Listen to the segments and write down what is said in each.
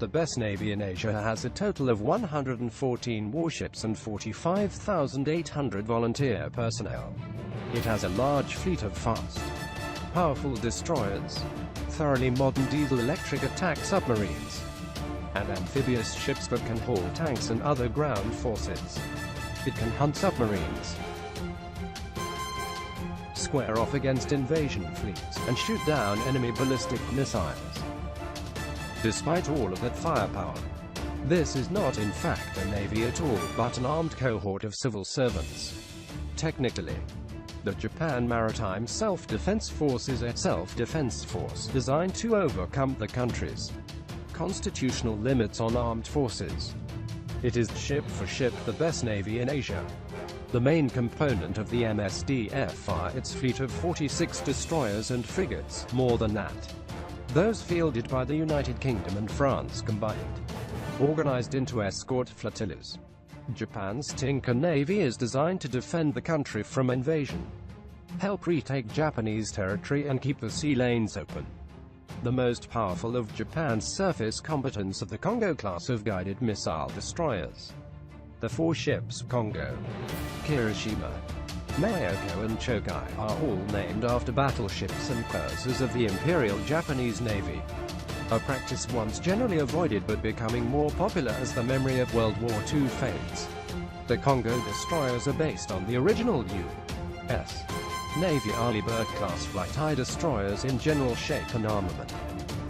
the best navy in Asia, has a total of 114 warships and 45,800 volunteer personnel. It has a large fleet of fast, powerful destroyers, thoroughly modern diesel-electric attack submarines, and amphibious ships that can haul tanks and other ground forces. It can hunt submarines, square off against invasion fleets, and shoot down enemy ballistic missiles. Despite all of that firepower, this is not in fact a navy at all, but an armed cohort of civil servants. Technically, the Japan Maritime Self-Defense Force is a self-defense force designed to overcome the country's constitutional limits on armed forces. It is ship for ship the best navy in Asia. The main component of the MSDF are its fleet of 46 destroyers and frigates, more than that, those fielded by the United Kingdom and France combined, organized into escort flotillas. Japan's Tinker Navy is designed to defend the country from invasion, help retake Japanese territory, and keep the sea lanes open. The most powerful of Japan's surface combatants are the Kongo class of guided missile destroyers. The four ships, Kongo, Kirishima, Mayoko and Chokai, are all named after battleships and cruisers of the Imperial Japanese Navy, a practice once generally avoided but becoming more popular as the memory of World War II fades. The Kongo destroyers are based on the original U.S. Navy Arleigh Burke-class flight destroyers in general shape and armament.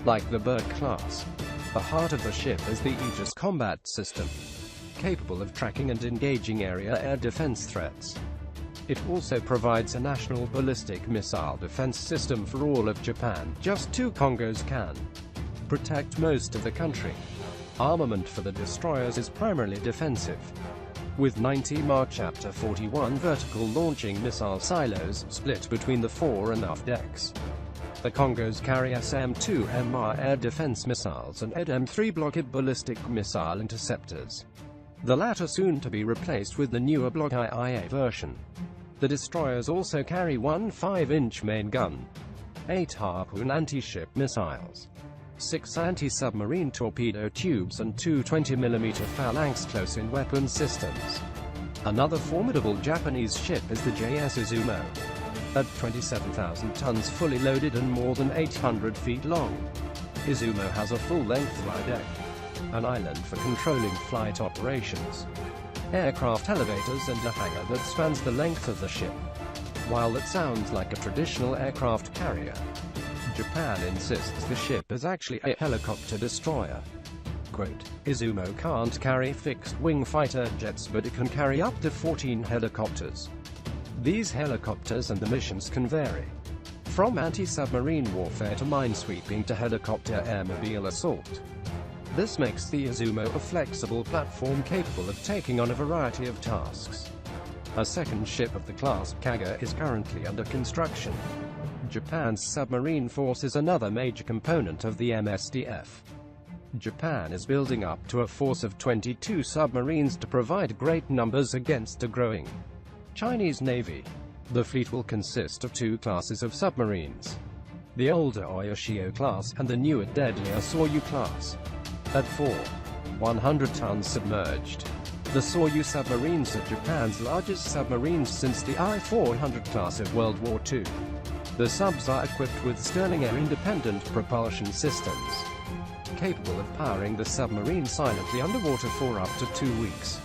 Like the Burke class, the heart of the ship is the Aegis combat system, capable of tracking and engaging area air defense threats. It also provides a national ballistic missile defense system for all of Japan. Just two Kongos can protect most of the country. Armament for the destroyers is primarily defensive, with 90 Mark Chapter 41 vertical launching missile silos split between the fore and aft decks. The Kongos carry SM-2MR air defense missiles and ED-M3 blockade ballistic missile interceptors, the latter soon to be replaced with the newer Block IA version. The destroyers also carry one 5-inch main gun, 8 Harpoon anti-ship missiles, 6 anti-submarine torpedo tubes, and 2 20mm phalanx close-in weapon systems. Another formidable Japanese ship is the JS Izumo. At 27,000 tons fully loaded and more than 800 feet long, Izumo has a full-length fly deck, an island for controlling flight operations, aircraft elevators, and a hangar that spans the length of the ship. While it sounds like a traditional aircraft carrier, Japan insists the ship is actually a helicopter destroyer. Quote, Izumo can't carry fixed-wing fighter jets, but it can carry up to 14 helicopters. These helicopters and the missions can vary, from anti-submarine warfare to minesweeping to helicopter airmobile assault. This makes the Izumo a flexible platform capable of taking on a variety of tasks. A second ship of the class, Kaga, is currently under construction. Japan's submarine force is another major component of the MSDF. Japan is building up to a force of 22 submarines to provide great numbers against a growing Chinese Navy. The fleet will consist of two classes of submarines: the older Oyashio class and the newer deadlier Soryu class. At 100 tons submerged, the Soryu submarines are Japan's largest submarines since the I-400 class of World War II. The subs are equipped with Stirling air-independent propulsion systems, capable of powering the submarine silently underwater for up to 2 weeks,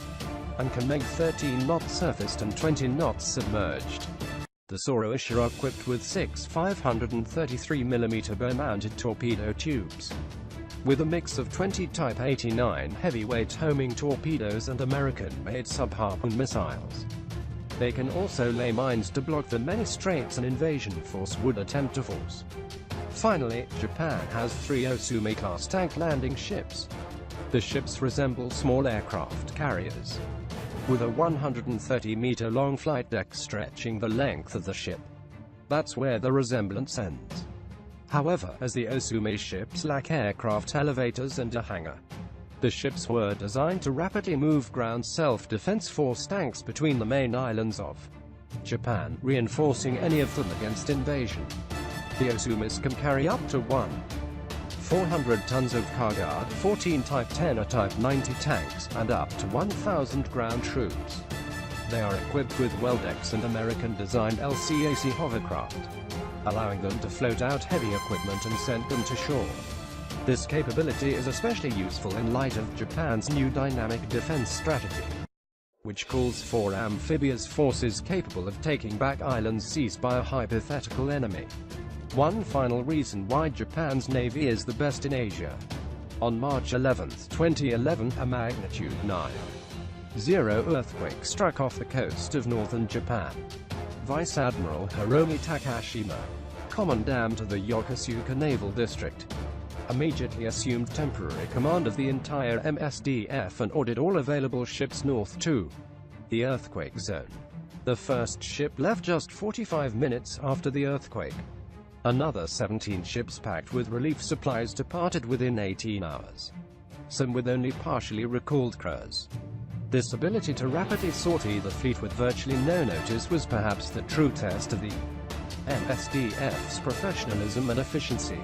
and can make 13 knots surfaced and 20 knots submerged. The Soroisha are equipped with 6 533mm bow-mounted torpedo tubes, with a mix of 20 Type 89 heavyweight homing torpedoes and American-made sub-Harpoon missiles. They can also lay mines to block the many straits an invasion force would attempt to force. Finally, Japan has 3 Osumi-class tank landing ships. The ships resemble small aircraft carriers, with a 130-meter-long flight deck stretching the length of the ship. That's where the resemblance ends. However, as the Osumi ships lack aircraft elevators and a hangar, the ships were designed to rapidly move ground self-defense force tanks between the main islands of Japan, reinforcing any of them against invasion. The Osumis can carry up to 1 400 tons of cargo, 14 Type 10 or Type 90 tanks, and up to 1,000 ground troops. They are equipped with Weldex and American-designed LCAC hovercraft, allowing them to float out heavy equipment and send them to shore. This capability is especially useful in light of Japan's new dynamic defense strategy, which calls for amphibious forces capable of taking back islands seized by a hypothetical enemy. One final reason why Japan's navy is the best in Asia. On March 11, 2011, a magnitude 9.0 earthquake struck off the coast of northern Japan. Vice Admiral Hiromi Takashima, commandant of the Yokosuka Naval District, immediately assumed temporary command of the entire MSDF and ordered all available ships north to the earthquake zone. The first ship left just 45 minutes after the earthquake. Another 17 ships packed with relief supplies departed within 18 hours, some with only partially recalled crews. This ability to rapidly sortie the fleet with virtually no notice was perhaps the true test of the MSDF's professionalism and efficiency.